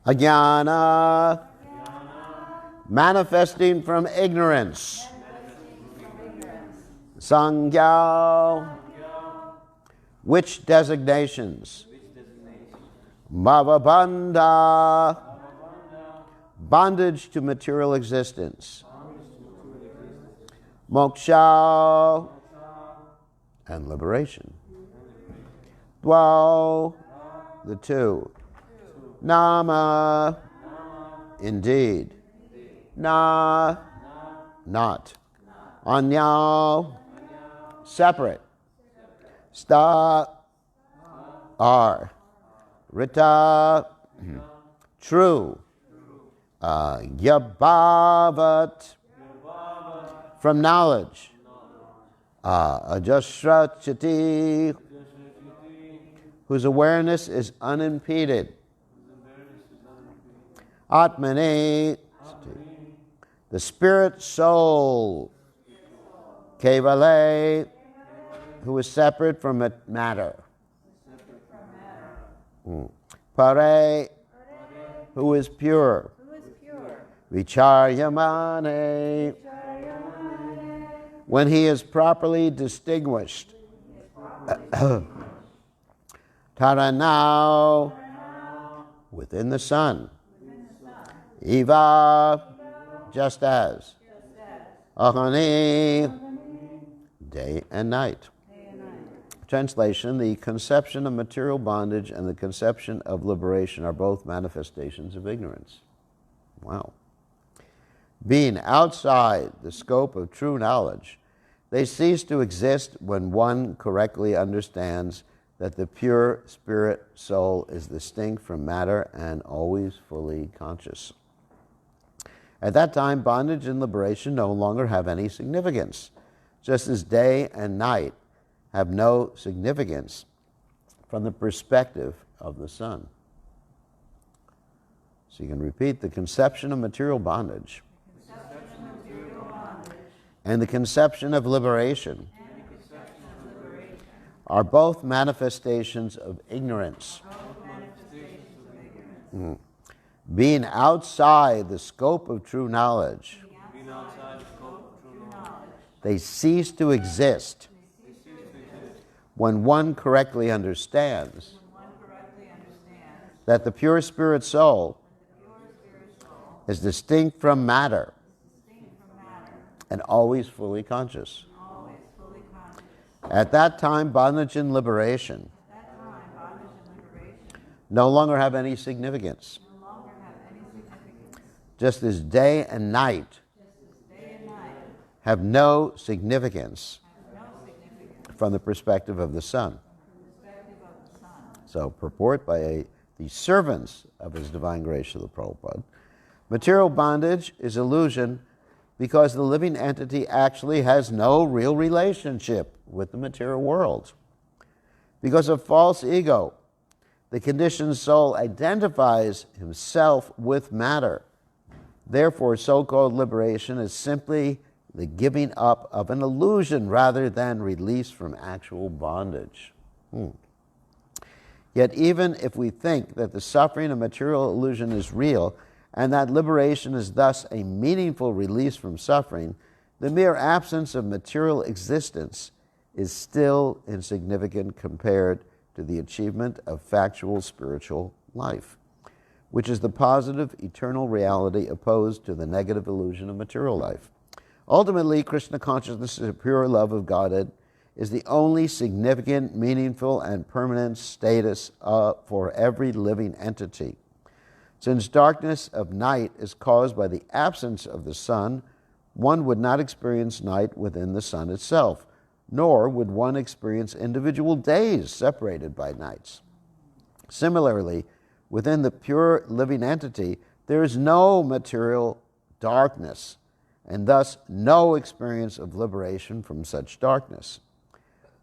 Ajnana, manifesting from ignorance. Sangya, which designations? Bhavabandha, bondage to material existence. Moksha, and liberation. Dwau, the two. Nama, indeed. Na, not. Anya, separate. Sta, are. Rita, true. Yabhavat, from knowledge. Ajashrachati, whose awareness is unimpeded. Atmane, the spirit soul. Kevale, who is separate from matter. Pare, who is pure. Vicharyamane, when he is properly distinguished. Taranau, within the sun. Eva, just as. Ahani, day and night. Translation: the conception of material bondage and the conception of liberation are both manifestations of ignorance. Wow. Being outside the scope of true knowledge, they cease to exist when one correctly understands that the pure spirit soul is distinct from matter and always fully conscious. At that time, bondage and liberation no longer have any significance, just as day and night have no significance from the perspective of the sun. So you can repeat: the conception of material bondage and the conception of liberation are both manifestations of ignorance. Being outside the scope of true knowledge, they cease to exist when one correctly understands that the pure spirit soul is distinct from matter and always fully conscious. At that time, bondage and liberation no longer have any significance, just as day and night have no significance from the perspective of the sun. So, purport by the servants of His Divine Grace Srila Prabhupada: material bondage is illusion because the living entity actually has no real relationship with the material world. Because of false ego, the conditioned soul identifies himself with matter. Therefore, so-called liberation is simply the giving up of an illusion rather than release from actual bondage. Yet even if we think that the suffering of material illusion is real and that liberation is thus a meaningful release from suffering, the mere absence of material existence is still insignificant compared to the achievement of factual spiritual life, which is the positive eternal reality opposed to the negative illusion of material life. Ultimately, Krishna consciousness is a pure love of Godhead is the only significant, meaningful, and permanent status for every living entity. Since darkness of night is caused by the absence of the sun, one would not experience night within the sun itself, nor would one experience individual days separated by nights. Similarly, within the pure living entity, there is no material darkness, and thus no experience of liberation from such darkness.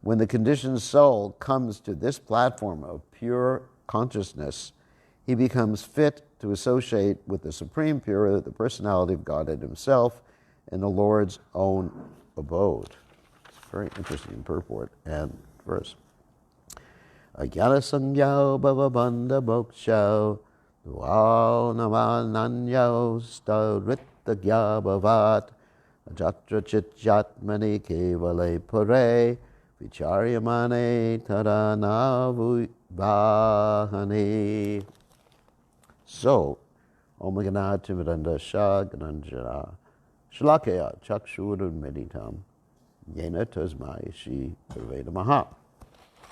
When the conditioned soul comes to this platform of pure consciousness, he becomes fit to associate with the Supreme Pure, the Personality of Godhead Himself, in the Lord's own abode. It's a very interesting purport and verse. Ajnana sangyao bhavabandha moksha Dvao namananyo stavrittagya bhavat ajatra chitjatmani kevale pare vicharyamane tadanavubhahani. So, Om Ganah Timidanda Shah Gananjana Shalakaya Chakshurun Meditam Yena Tasmai Shri Veda Maha.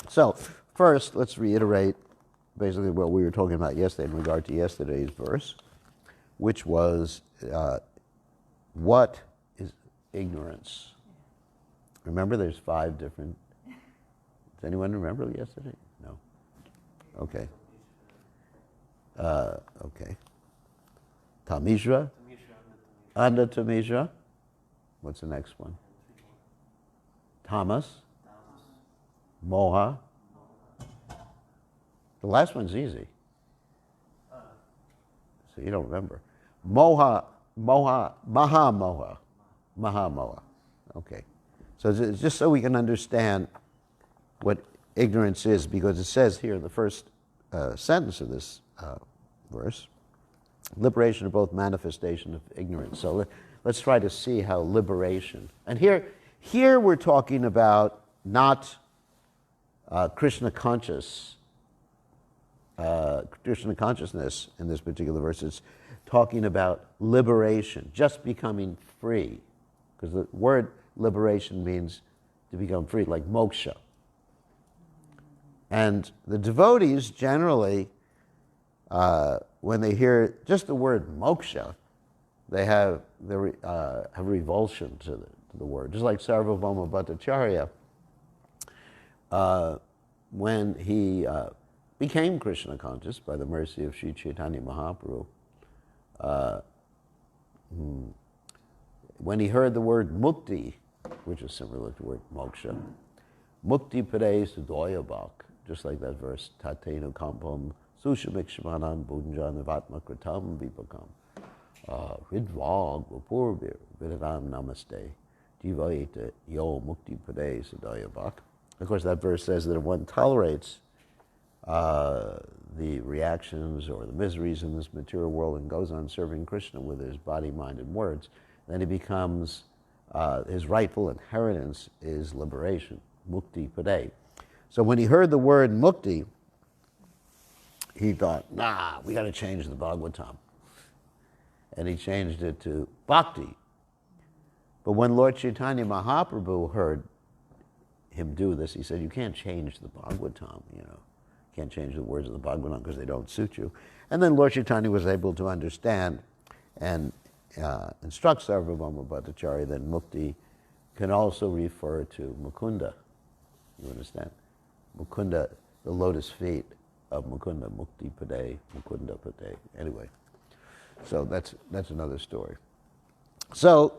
So, first, let's reiterate basically what we were talking about yesterday in regard to yesterday's verse, which was what is ignorance? Remember, there's 5 different. Does anyone remember yesterday? No. Okay. Okay. Tamishra, Anda Tamishra. What's the next one? Tamas, Moha. The last one's easy. So you don't remember. Maha Moha. Okay. So it's just so we can understand what ignorance is, because it says here in the first sentence of this verse, liberation of both manifestation of ignorance. So let's try to see how liberation, and here we're talking about not Krishna consciousness in this particular verse. It's talking about liberation, just becoming free, because the word liberation means to become free, like moksha. And the devotees generally, when they hear just the word moksha, they have revulsion to the word. Just like Sarvabhauma Bhattacharya, when he became Krishna conscious by the mercy of Sri Chaitanya Mahaprabhu, when he heard the word mukti, which is similar to the word moksha, mukti pade sudoyabhak, just like that verse, tatenu kampam sushamikshmanan bunjan avatma kritam vipakam hridvag vapurvir vidavam namaste jivayeta yo mukti pade sudoyabhak. Of course, that verse says that if one tolerates the reactions or the miseries in this material world and goes on serving Krishna with his body, mind, and words, then he becomes, his rightful inheritance is liberation, mukti pade. So when he heard the word mukti, he thought, we got to change the Bhagavatam. And he changed it to bhakti. But when Lord Chaitanya Mahaprabhu heard him do this, he said, you can't change the Bhagavatam, can't change the words of the Bhagavatam because they don't suit you. And then Lord Chaitanya was able to understand and instruct Sarvabhauma Bhattacharya that mukti can also refer to Mukunda. You understand? Mukunda, the lotus feet of Mukunda, mukti pade, Mukunda pade. Anyway, so that's another story. So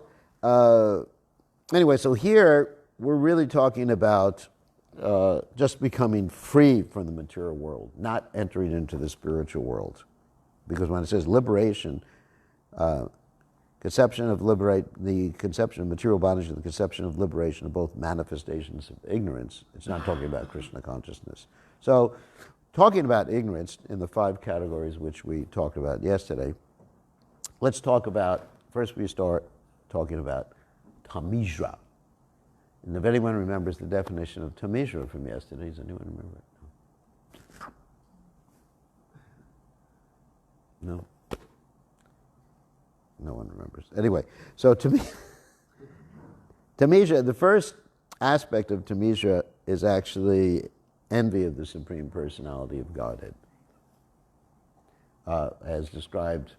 anyway, so here we're really talking about just becoming free from the material world, not entering into the spiritual world. Because when it says liberation, the conception of material bondage and the conception of liberation are both manifestations of ignorance. It's not talking about Krishna consciousness. So, talking about ignorance in the 5 categories which we talked about yesterday, let's talk about, first we start talking about tamishra. And if anyone remembers the definition of tamishra from yesterday, does anyone remember it? No? No one remembers. Anyway, so tamishra, the first aspect of tamishra is actually envy of the Supreme Personality of Godhead. As described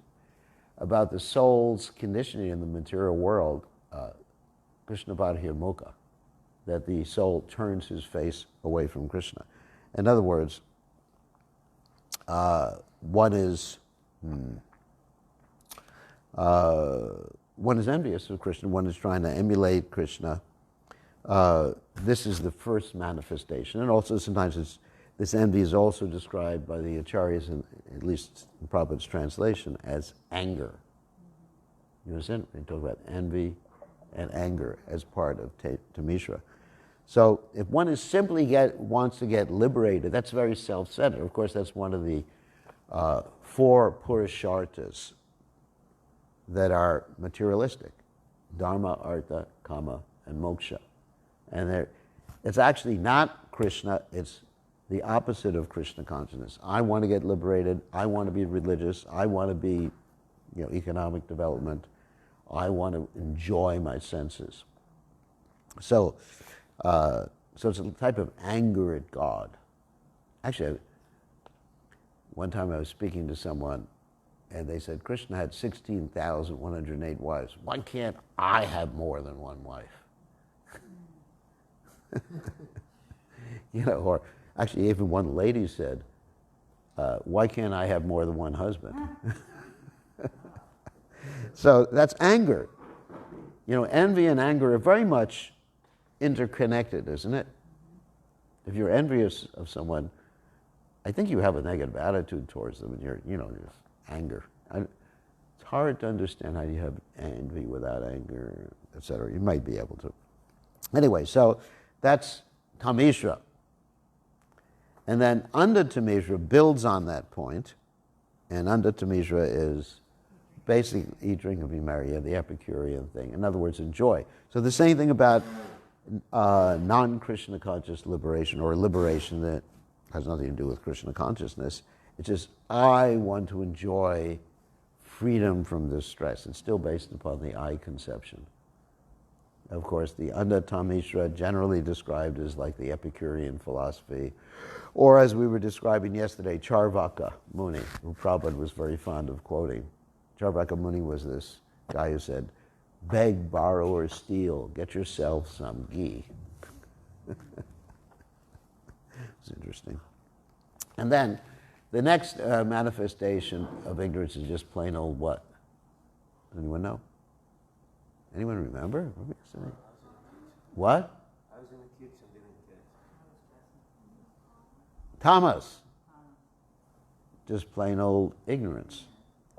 about the soul's conditioning in the material world, Krishna Bhadhirmukha, that the soul turns his face away from Krishna. In other words, one is envious of Krishna, one is trying to emulate Krishna. This is the first manifestation. And also sometimes this envy is also described by the acharyas, at least in Prabhupada's translation, as anger. You understand? They talk about envy and anger as part of tamishra. So if one is simply wants to get liberated, that's very self-centered. Of course, that's one of the four purusharthas that are materialistic: dharma, artha, kama, and moksha. And it's actually not Krishna, it's the opposite of Krishna consciousness. I want to get liberated, I want to be religious, I want to be, economic development, I want to enjoy my senses. So it's a type of anger at God. Actually, one time I was speaking to someone and they said, Krishna had 16,108 wives. Why can't I have more than one wife? Or actually even one lady said, why can't I have more than one husband? So that's anger. Envy and anger are very much interconnected, isn't it? If you're envious of someone, I think you have a negative attitude towards them, and there's anger. It's hard to understand how you have envy without anger, etc. You might be able to. Anyway, so that's Tamishra. And then Anda Tamishra builds on that point, and Anda Tamishra is basically eat, drink, and be merry, the Epicurean thing. In other words, enjoy. So the same thing about non-Krishna conscious liberation, or liberation that has nothing to do with Krishna consciousness. It's just, I want to enjoy freedom from this stress. It's still based upon the I conception. Of course, the Anda Tamishra, generally described as like the Epicurean philosophy, or as we were describing yesterday, Charvaka Muni, who Prabhupada was very fond of quoting. Charvaka Muni was this guy who said, beg, borrow, or steal, get yourself some ghee. It's interesting. And then the next manifestation of ignorance is just plain old what? Does anyone know? Anyone remember? What? I was in the kitchen, didn't get. Tamas. Just plain old ignorance.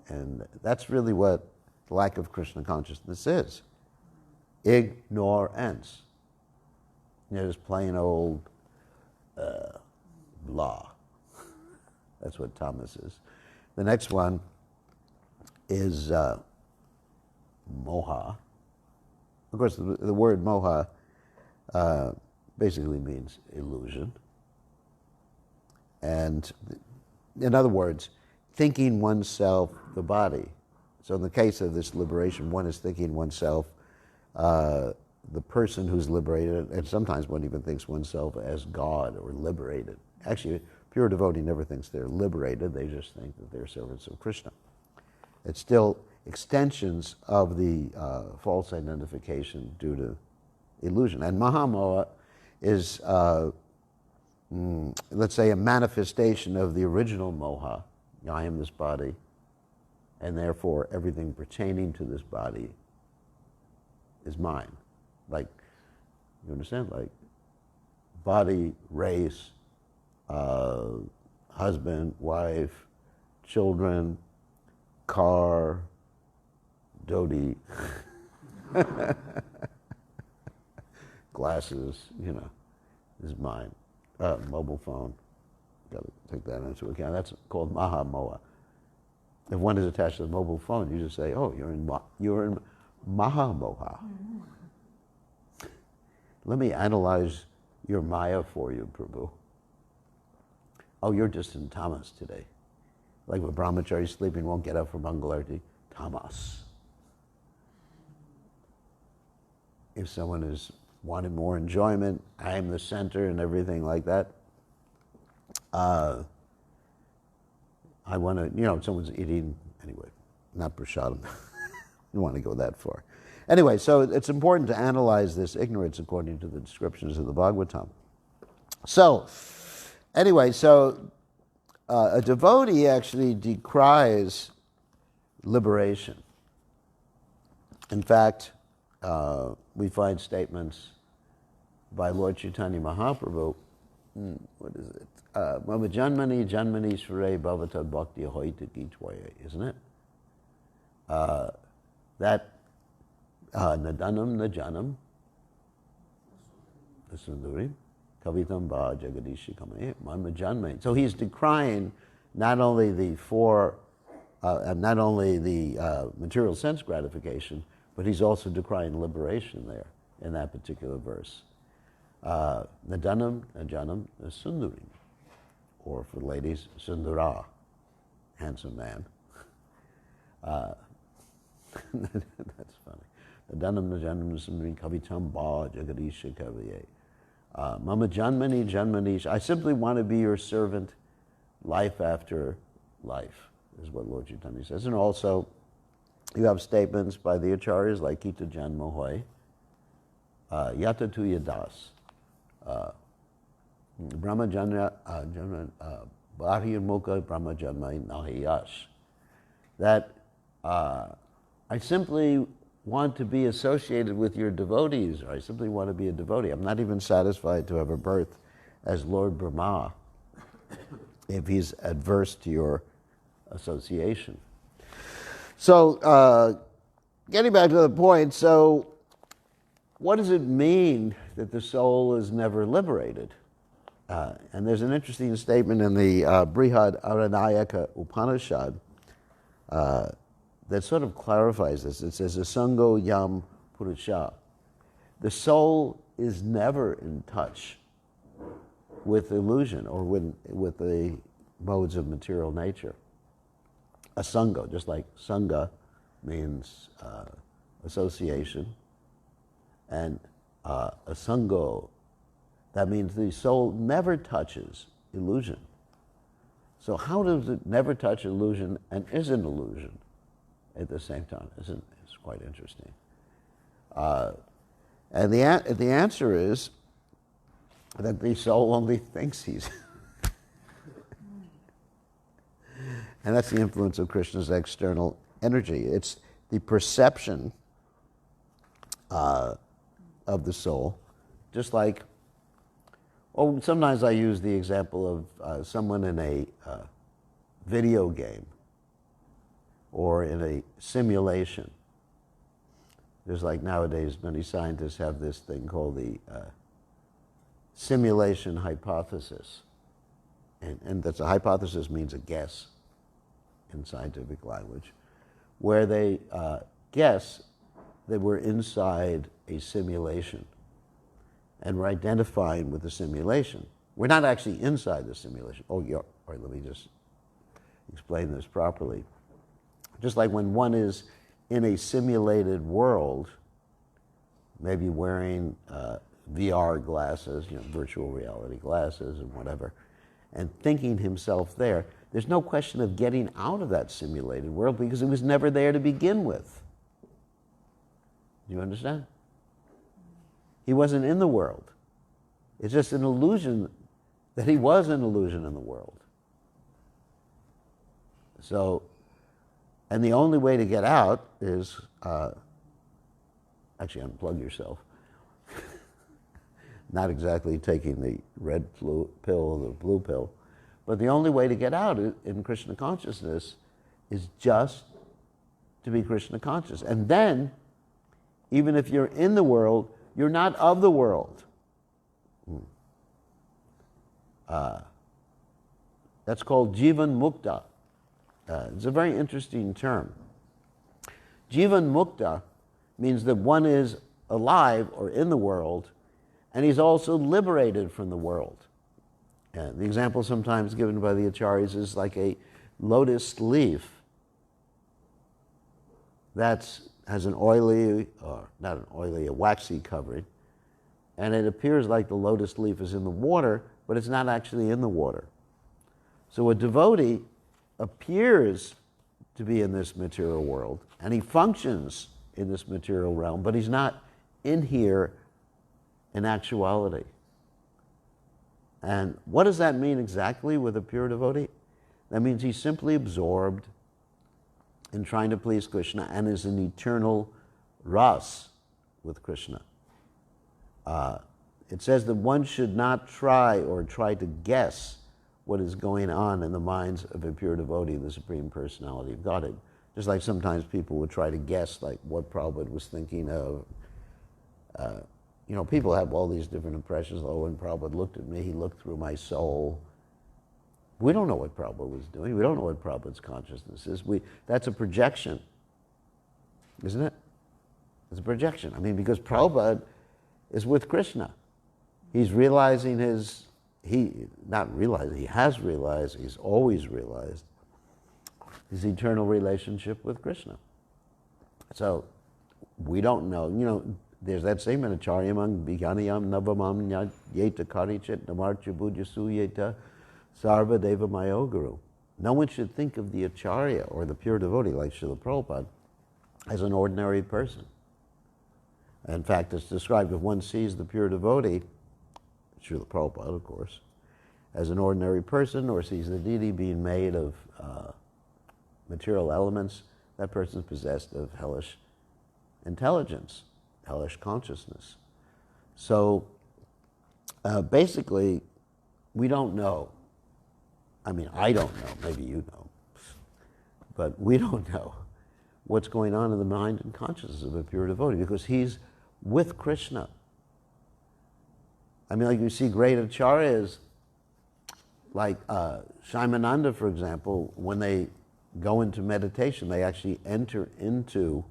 And that's really what lack of Krishna consciousness is. Ignorance. Just plain old blah. That's what tamas is. The next one is moha. Of course, the word moha basically means illusion. And in other words, thinking oneself the body. So in the case of this liberation, one is thinking oneself the person who's liberated, and sometimes one even thinks oneself as God or liberated. Actually, pure devotee never thinks they're liberated, they just think that they're servants of Krishna. It's still extensions of the false identification due to illusion. And Mahamoha is, let's say, a manifestation of the original moha. I am this body, and therefore everything pertaining to this body is mine. Like, you understand? Like, body, race, husband, wife, children, car, dhoti, glasses, is mine. Mobile phone, got to take that into account. That's called Mahamoha. If one is attached to the mobile phone, you just say, "Oh, you're in Mahamoha." Mm-hmm. Let me analyze your Maya for you, Prabhu. Oh, you're just in tamas today. Like when brahmachari sleeping won't get up for Mangalarti, tamas. If someone is wanting more enjoyment, I'm the center and everything like that. I want to, someone's eating, anyway, not prasadam. You don't want to go that far. Anyway, so it's important to analyze this ignorance according to the descriptions of the Bhagavatam. So, anyway, a devotee actually decries liberation. In fact, we find statements by Lord Chaitanya Mahaprabhu. What is it? Mama janmani janmani sure bhavatad bhakti hoita gitwaya, isn't it? That nadanam najanam sundurim kavitam ba jagadishi kamaye mama janmani. So he's decrying not only the material sense gratification, but he's also decrying liberation there in that particular verse. Nadanam, najanam, sundarim, or for ladies, sundara, handsome man. That's funny. Nadanam, najanam, sundarim, kavitam ba, jagarisha kaviye. Mama janmani, janmanish. I simply want to be your servant, life after life, is what Lord Chaitanya says. And also, you have statements by the acharyas like Kita Janmohoy, Yata tu yadas, Brahma Janma, Bhari Mukha Brahma Janma Nahiyash. That I simply want to be associated with your devotees, or I simply want to be a devotee. I'm not even satisfied to have a birth as Lord Brahma if he's adverse to your association. So, getting back to the point, so what does it mean that the soul is never liberated? And there's an interesting statement in the Brihad Aranayaka Upanishad that sort of clarifies this. It says, Asango Yam Purusha. The soul is never in touch with illusion or with the modes of material nature. Asango, just like sangha means association, and asango, that means the soul never touches illusion. So how does it never touch illusion and is an illusion at the same time? It's quite interesting. And the answer is that the soul only thinks he's... And that's the influence of Krishna's external energy. It's the perception of the soul, just like, sometimes I use the example of someone in a video game or in a simulation. There's like nowadays many scientists have this thing called the simulation hypothesis. And that's a hypothesis means a guess in scientific language, where they guess that we're inside a simulation and we're identifying with the simulation. We're not actually inside the simulation. All right, let me just explain this properly. Just like when one is in a simulated world, maybe wearing VR glasses, virtual reality glasses and whatever, and thinking himself there, there's no question of getting out of that simulated world because it was never there to begin with. Do you understand? He wasn't in the world. It's just an illusion that he was an illusion in the world. So, and the only way to get out is, actually unplug yourself. Not exactly taking the red pill or the blue pill, but the only way to get out in Krishna consciousness is just to be Krishna conscious. And then, even if you're in the world, you're not of the world. That's called Jivan Mukta. It's a very interesting term. Jivan Mukta means that one is alive or in the world, and he's also liberated from the world. And the example sometimes given by the acharyas is like a lotus leaf that has an oily, or not an oily, a waxy covering, and it appears like the lotus leaf is in the water, but it's not actually in the water. So a devotee appears to be in this material world, and he functions in this material realm, but he's not in here in actuality. And what does that mean exactly with a pure devotee? That means he's simply absorbed in trying to please Krishna and is in eternal ras with Krishna. It says that one should not try to guess what is going on in the minds of a pure devotee, the Supreme Personality of Godhead. Just like sometimes people would try to guess like what Prabhupada was thinking of. People have all these different impressions. Oh, when Prabhupada looked at me, he looked through my soul. We don't know what Prabhupada was doing. We don't know what Prabhupada's consciousness is. That's a projection, isn't it? It's a projection. I mean, because Prabhupada is with Krishna. He's realizing he has realized, he's always realized his eternal relationship with Krishna. So we don't know. You know, there's that same in Acharyamang Bhiganiyam Navamam Yeta Karichit Namarcha Budyasu Yeta Sarva Deva Mayoguru. No one should think of the Acharya or the pure devotee like Srila Prabhupada as an ordinary person. In fact, it's described if one sees the pure devotee, Srila Prabhupada, of course, as an ordinary person, or sees the deity being made of material elements, that person is possessed of hellish intelligence, hellish consciousness. So basically, we don't know. I mean, I don't know, maybe you know, but we don't know what's going on in the mind and consciousness of a pure devotee, because he's with Krishna. I mean, like you see great acharyas, like Shaimananda, for example, when they go into meditation, they actually enter into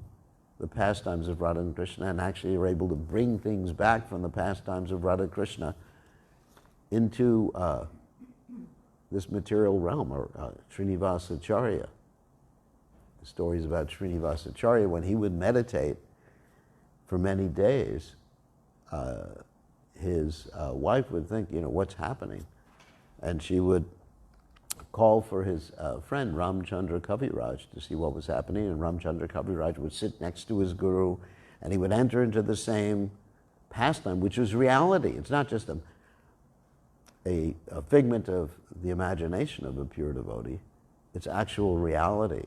the pastimes of Radha and Krishna, and actually are able to bring things back from the pastimes of Radha Krishna into this material realm, or Srinivasacharya. The stories about Srinivasacharya, when he would meditate for many days, his wife would think, you know, what's happening? And she would call for his friend Ramchandra Kaviraj to see what was happening, and Ramchandra Kaviraj would sit next to his guru, and he would enter into the same pastime, which was reality. It's not just a figment of the imagination of a pure devotee. It's actual reality.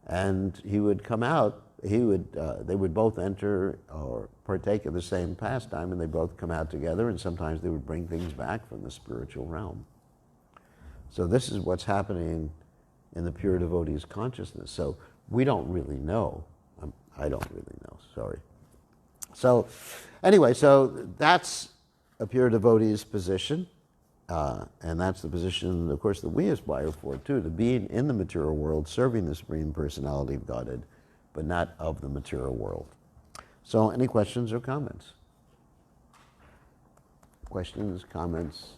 And he would come out, they would both enter or partake of the same pastime, and they both come out together, and sometimes they would bring things back from the spiritual realm. So this is what's happening in the pure devotee's consciousness. So we don't really know. I don't really know, sorry. So anyway, so that's a pure devotee's position, and that's the position, of course, that we aspire for too, to be in the material world, serving the Supreme Personality of Godhead, but not of the material world. So any questions or comments? Questions, comments,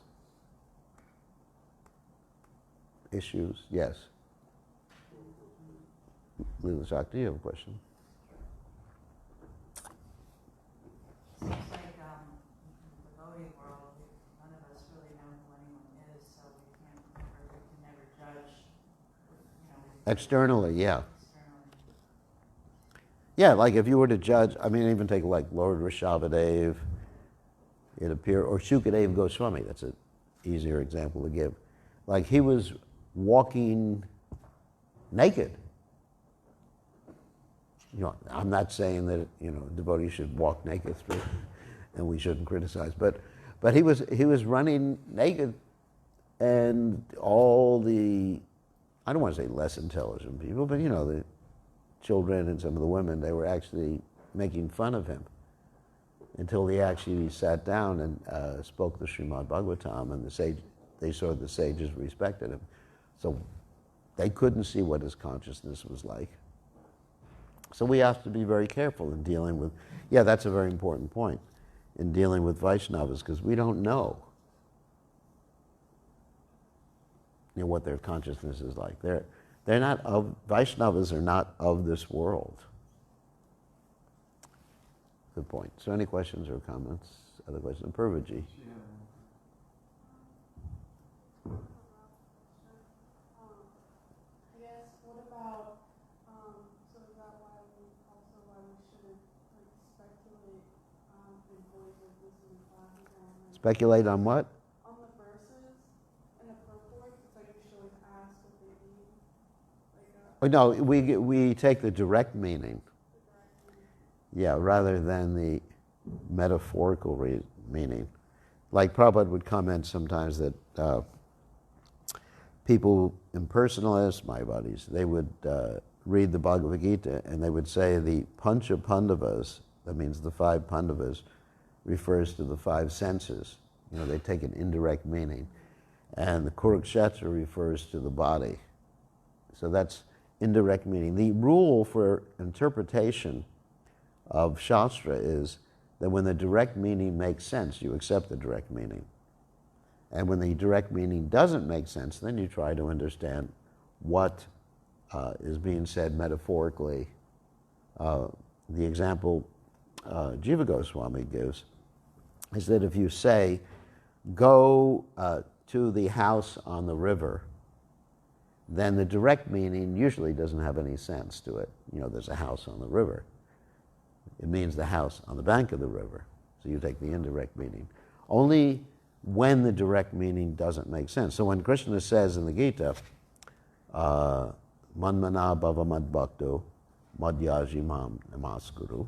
issues? Yes. Leela Shakti, you have a question? Seems like in the devotee world, none of us really know who anyone is, so we can never judge, you know. Externally, yeah. Externally. Yeah, like if you were to judge, I mean, even take like Lord Rishabhadev, it appeared, or Shukadev Goswami, that's an easier example to give. Like he was walking naked. You know, I'm not saying that, you know, devotees should walk naked through, and we shouldn't criticize, but he was running naked, and all the, I don't want to say less intelligent people, but you know, the children and some of the women, they were actually making fun of him until he actually sat down and spoke the Srimad Bhagavatam, and the sages respected him. So they couldn't see what his consciousness was like. So we have to be very careful in dealing with, yeah, that's a very important point, in dealing with Vaishnavas, because we don't know, you know, what their consciousness is like. They're not of, Vaishnavas are not of this world. Good point. So any questions or comments? Other questions? Purvaji. Speculate on what? On the verses and the purport, it's like you should always ask what they mean. No, we take the direct meaning. Yeah, rather than the metaphorical meaning. Like Prabhupada would comment sometimes that people, impersonalists, Mayavadis, they would read the Bhagavad Gita and they would say the Pancha Pandavas, that means the 5 Pandavas, refers to the 5 senses. You know, they take an indirect meaning. And the Kurukshetra refers to the body. So that's indirect meaning. The rule for interpretation of Shastra is that when the direct meaning makes sense, you accept the direct meaning. And when the direct meaning doesn't make sense, then you try to understand what is being said metaphorically. The example Jiva Goswami gives is that if you say, go to the house on the river, then the direct meaning usually doesn't have any sense to it. You know, there's a house on the river. It means the house on the bank of the river. So you take the indirect meaning. Only when the direct meaning doesn't make sense. So when Krishna says in the Gita, Manmana bhava mad bhakto madhyaji mam namaskuru,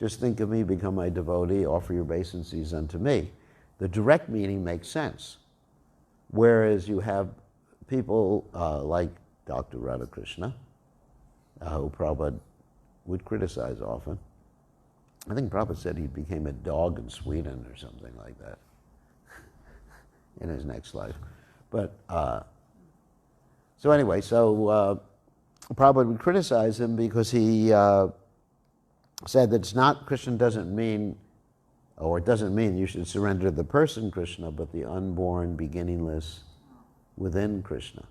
just think of me, become my devotee, offer your obeisances unto me. The direct meaning makes sense. Whereas you have people like Dr. Radhakrishna, who Prabhupada would criticize often. I think Prabhupada said he became a dog in Sweden or something like that in his next life. But so anyway, so Prabhupada would criticize him because he said that it's not, Krishna doesn't mean, or it doesn't mean you should surrender to the person Krishna, but the unborn, beginningless within Krishna.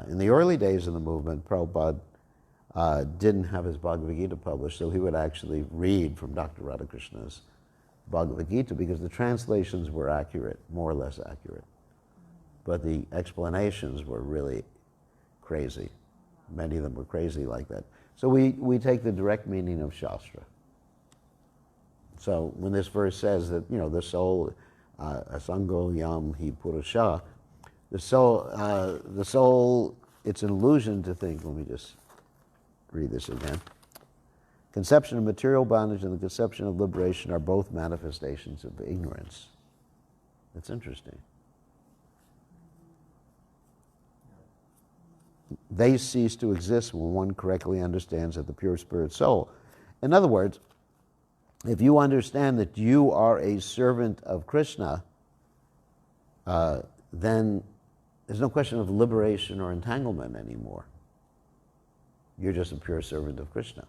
In the early days of the movement, Prabhupada didn't have his Bhagavad Gita published, so he would actually read from Dr. Radhakrishna's Bhagavad Gita because the translations were accurate, more or less accurate. But the explanations were really crazy. Many of them were crazy like that. So we take the direct meaning of Shastra. So when this verse says that, you know, the soul, asango yam hi purusha, the soul, it's an illusion to think, let me just read this again. Conception of material bondage and the conception of liberation are both manifestations of ignorance. That's interesting. They cease to exist when one correctly understands that the pure spirit soul. In other words, if you understand that you are a servant of Krishna, then there's no question of liberation or entanglement anymore. You're just a pure servant of Krishna.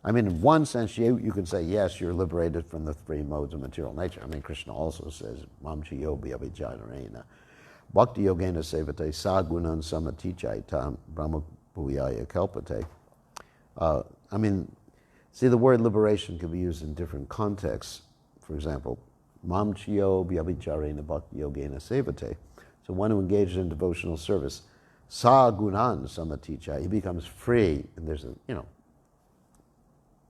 I mean, in one sense, you could say, yes, you're liberated from the three modes of material nature. I mean, Krishna also says, Mam chiyo bhyabhijarena, bhakti yogena sevate sagunan samatichaitam brahma bhuyaya kalpate. I mean, see, the word liberation can be used in different contexts. For example, Mam chiyo bhyabhijarena bhakti yogena sevate. So one who engages in devotional service, sa gunan samatichai, he becomes free, and there's a, you know,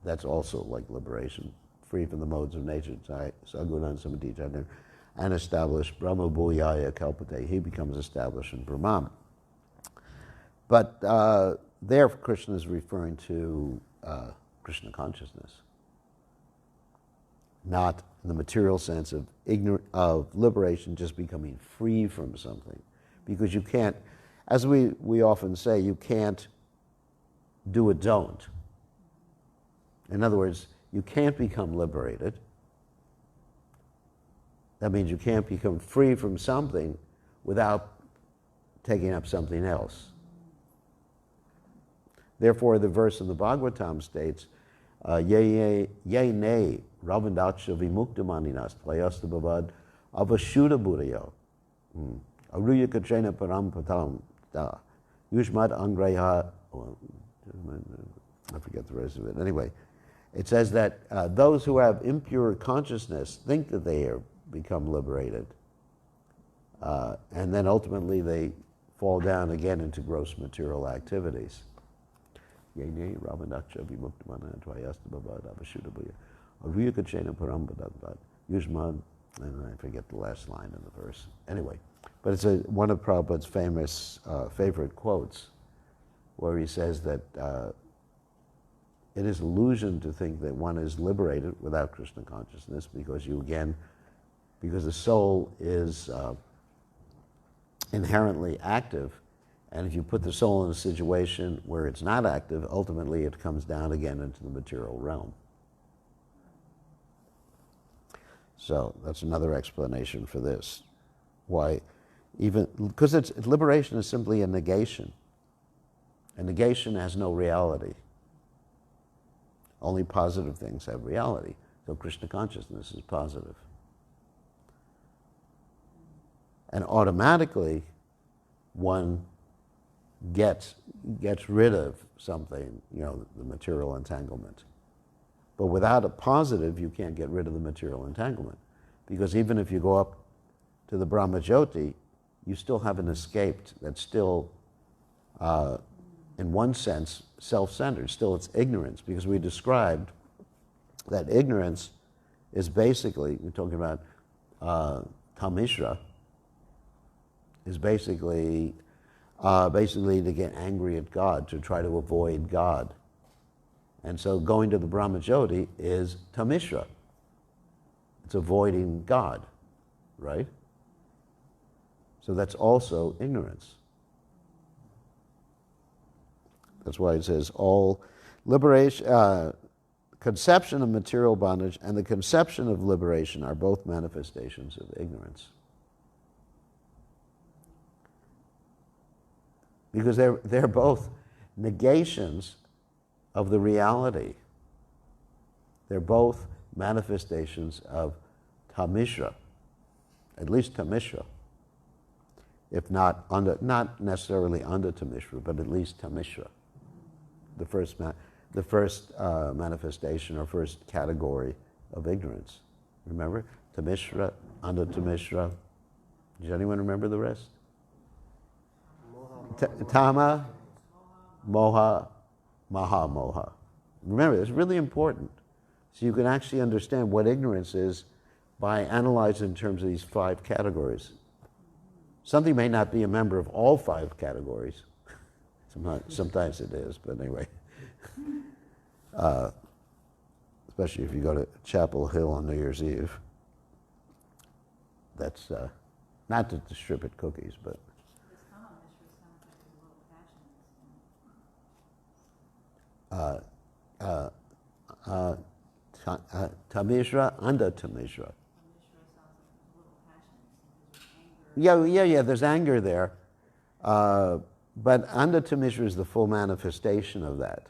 that's also like liberation, free from the modes of nature, sa gunan samatichai, and establish brahma bhuyaya kalpate, he becomes established in Brahman. But there Krishna is referring to Krishna consciousness, not in the material sense of liberation, just becoming free from something. Because you can't, as we often say, you can't do a don't. In other words, you can't become liberated. That means you can't become free from something without taking up something else. Therefore, the verse in the Bhagavatam states, Ye ne ravandaksha vimuktamaninas tvayasta bhavad avashuddha buddhayo aruya kachena parampatam da yushmat angraya. I forget the rest of it. Anyway, it says that those who have impure consciousness think that they are become liberated. And then ultimately they fall down again into gross material activities. And I forget the last line in the verse. Anyway, but it's one of Prabhupada's famous favorite quotes, where he says that it is illusion to think that one is liberated without Krishna consciousness, because the soul is inherently active, and if you put the soul in a situation where it's not active, ultimately it comes down again into the material realm. So that's another explanation for this. Why even, because liberation is simply a negation. A negation has no reality. Only positive things have reality. So Krishna consciousness is positive. And automatically, one gets rid of something, the material entanglement. But without a positive, you can't get rid of the material entanglement. Because even if you go up to the Brahmajyoti, you still haven't escaped. That's still, in one sense, self-centered. Still, it's ignorance. Because we described that ignorance is basically, we're talking about Tamishra, is basically to get angry at God, to try to avoid God. And so going to the Brahmajyoti is Tamishra. It's avoiding God, right? So that's also ignorance. That's why it says all liberation, conception of material bondage and the conception of liberation are both manifestations of ignorance. Because they're both negations of the reality. They're both manifestations of Tamishra, at least Tamishra. If not necessarily under Tamishra, but at least Tamishra. The first manifestation or first category of ignorance. Remember? Tamishra, under Tamishra. Does anyone remember the rest? Tama, Moha, Maha Moha. Remember, it's really important. So you can actually understand what ignorance is by analyzing in terms of these 5 categories. Something may not be a member of all 5 categories. Sometimes it is, but anyway. Especially if you go to Chapel Hill on New Year's Eve. That's not to distribute cookies, but... Tamishra, under Tamishra. Yeah, there's anger there. But under Tamishra is the full manifestation of that.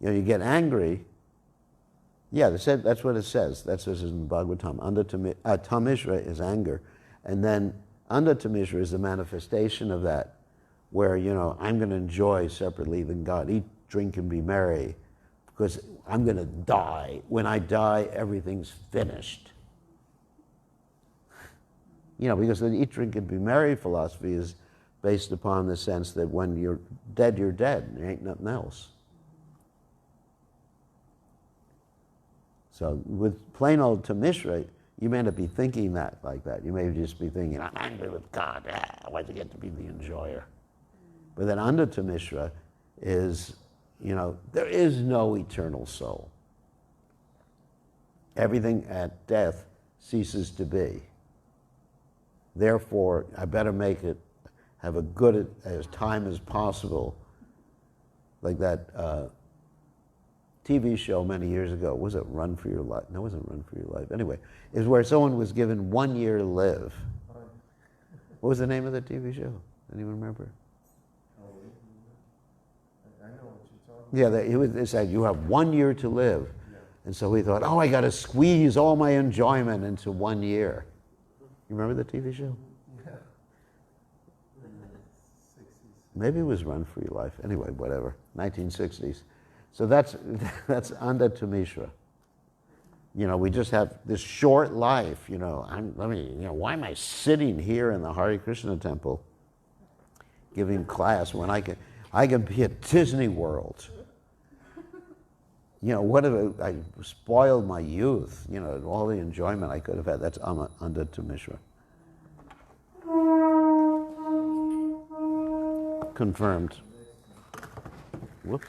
You get angry. Yeah, that's what it says. That's what it says in Bhagavatam. Under Tamishra is anger. And then under Tamishra is the manifestation of that, where, I'm going to enjoy separately than God. Eat, drink, and be merry, because I'm going to die. When I die, everything's finished. Because the eat, drink, and be merry philosophy is based upon the sense that when you're dead, there ain't nothing else. So with plain old Tamishra, you may not be thinking that like that. You may just be thinking, I'm angry with God. I want to get to be the enjoyer. But then under Tamishra is, there is no eternal soul. Everything at death ceases to be. Therefore, I better make it, have a good as time as possible. Like that TV show many years ago. Was it Run for Your Life? No, it wasn't Run for Your Life. Anyway, it was where someone was given 1 year to live. What was the name of the TV show? Anyone remember? I know what you're talking about. Yeah, they said you have 1 year to live. And so he thought, I got to squeeze all my enjoyment into 1 year. You remember the TV show? Yeah. In the 60s. Maybe it was Run for Your Life. Anyway, whatever. 1960s. So that's under Tamishra. We just have this short life. Why am I sitting here in the Hare Krishna temple giving class when I can be at Disney World? What have I spoiled my youth? All the enjoyment I could have had. That's under Tamishra. Confirmed. Whoops.